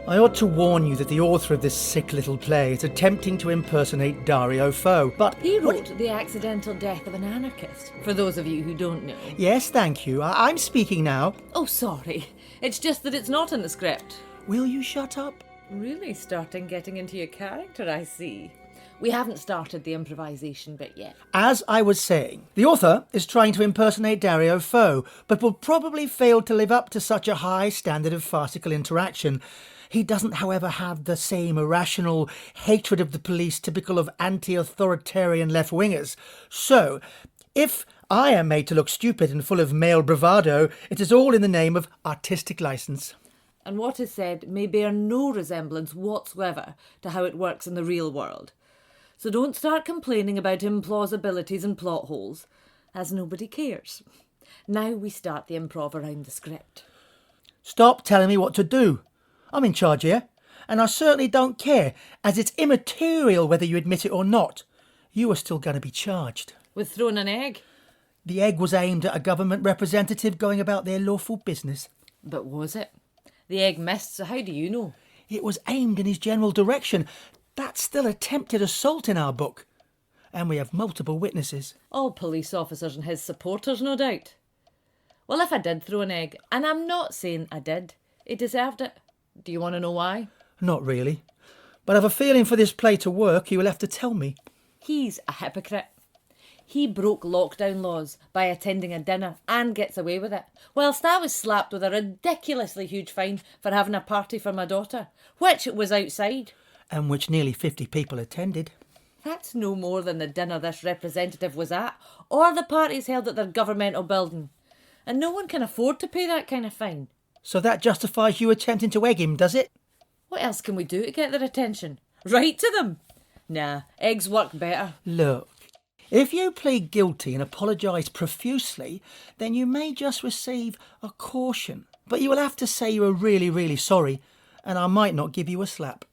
I ought to warn you that the author of this sick little play is attempting to impersonate Dario Fo, but... He wrote The Accidental Death of an Anarchist, for those of you who don't know. Yes, thank you. I'm speaking now. Oh, sorry. It's just that it's not in the script. Will you shut up? Really starting getting into your character, I see. We haven't started the improvisation bit yet. As I was saying, the author is trying to impersonate Dario Fo, but will probably fail to live up to such a high standard of farcical interaction. He doesn't, however, have the same irrational hatred of the police typical of anti-authoritarian left-wingers. So, if I am made to look stupid and full of male bravado, it is all in the name of artistic license. And what is said may bear no resemblance whatsoever to how it works in the real world. So don't start complaining about implausibilities and plot holes, as nobody cares. Now we start the improv around the script. Stop telling me what to do. I'm in charge here, and I certainly don't care, as it's immaterial whether you admit it or not. You are still going to be charged. With throwing an egg? The egg was aimed at a government representative going about their lawful business. But was it? The egg missed, so how do you know? It was aimed in his general direction. That's still attempted assault in our book. And we have multiple witnesses. All police officers and his supporters, no doubt. Well, if I did throw an egg, and I'm not saying I did, he deserved it. Do you want to know why? Not really. But I've a feeling for this play to work, you will have to tell me. He's a hypocrite. He broke lockdown laws by attending a dinner and gets away with it, whilst I was slapped with a ridiculously huge fine for having a party for my daughter, which was outside. And which nearly 50 people attended. That's no more than the dinner this representative was at, or the parties held at their governmental building. And no one can afford to pay that kind of fine. So that justifies you attempting to egg him, does it? What else can we do to get their attention? Write to them? Nah, eggs work better. Look, if you plead guilty and apologise profusely, then you may just receive a caution. But you will have to say you are really, really sorry, and I might not give you a slap.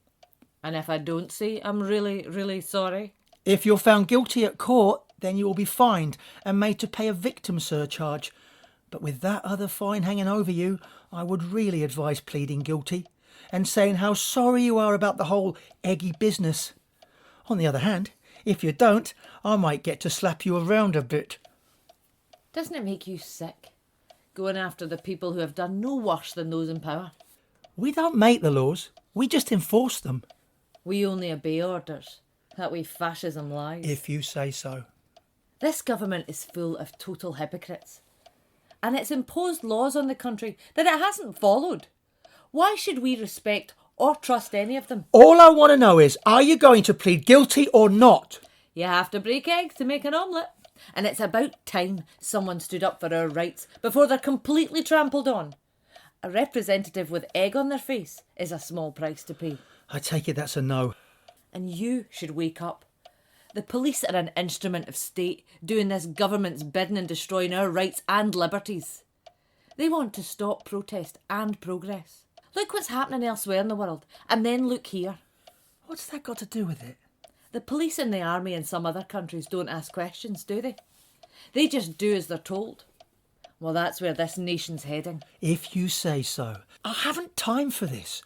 And if I don't say I'm really, really sorry? If you're found guilty at court, then you will be fined and made to pay a victim surcharge. But with that other fine hanging over you, I would really advise pleading guilty and saying how sorry you are about the whole eggy business. On the other hand, if you don't, I might get to slap you around a bit. Doesn't it make you sick, going after the people who have done no worse than those in power? We don't make the laws, we just enforce them. We only obey orders. That way fascism lies. If you say so. This government is full of total hypocrites. And it's imposed laws on the country that it hasn't followed. Why should we respect or trust any of them? All I want to know is, are you going to plead guilty or not? You have to break eggs to make an omelette. And it's about time someone stood up for our rights before they're completely trampled on. A representative with egg on their face is a small price to pay. I take it that's a no. And you should wake up. The police are an instrument of state, doing this government's bidding and destroying our rights and liberties. They want to stop protest and progress. Look what's happening elsewhere in the world, and then look here. What's that got to do with it? The police and the army in some other countries don't ask questions, do they? They just do as they're told. Well, that's where this nation's heading. If you say so. I haven't time for this.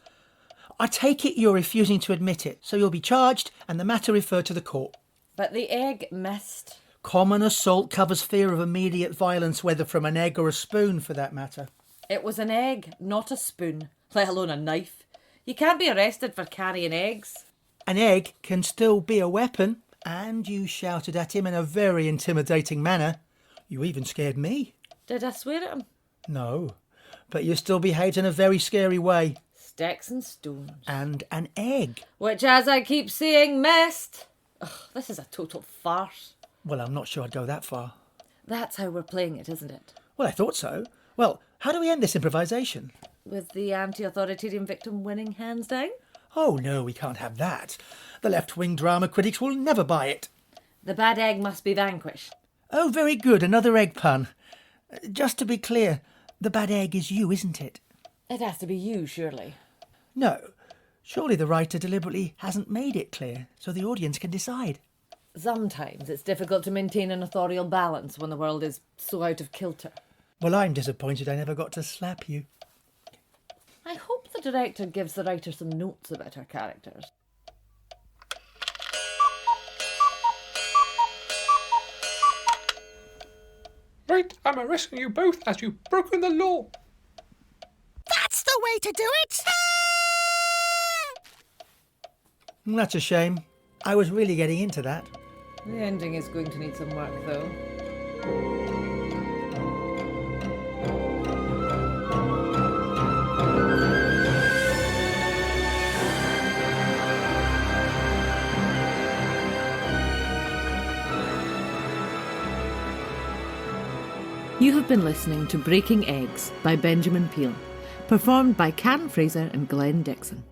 I take it you're refusing to admit it, so you'll be charged and the matter referred to the court. But the egg missed. Common assault covers fear of immediate violence, whether from an egg or a spoon, for that matter. It was an egg, not a spoon, let alone a knife. You can't be arrested for carrying eggs. An egg can still be a weapon, and you shouted at him in a very intimidating manner. You even scared me. Did I swear at him? No, but you still behaved in a very scary way. Sticks and stones. And an egg. Which, as I keep saying, missed. Ugh, this is a total farce. Well, I'm not sure I'd go that far. That's how we're playing it, isn't it? Well, I thought so. Well, how do we end this improvisation? With the anti-authoritarian victim winning hands down? Oh, no, we can't have that. The left-wing drama critics will never buy it. The bad egg must be vanquished. Oh, very good, another egg pun. Just to be clear, the bad egg is you, isn't it? It has to be you, surely. No. Surely the writer deliberately hasn't made it clear, so the audience can decide. Sometimes it's difficult to maintain an authorial balance when the world is so out of kilter. Well, I'm disappointed I never got to slap you. I hope the director gives the writer some notes about her characters. Right, I'm arresting you both as you've broken the law. That's the way to do it! That's a shame. I was really getting into that. The ending is going to need some work, though. You have been listening to Breaking Eggs by Benjamin Peel, performed by Karen Fraser and Glenn Dixon.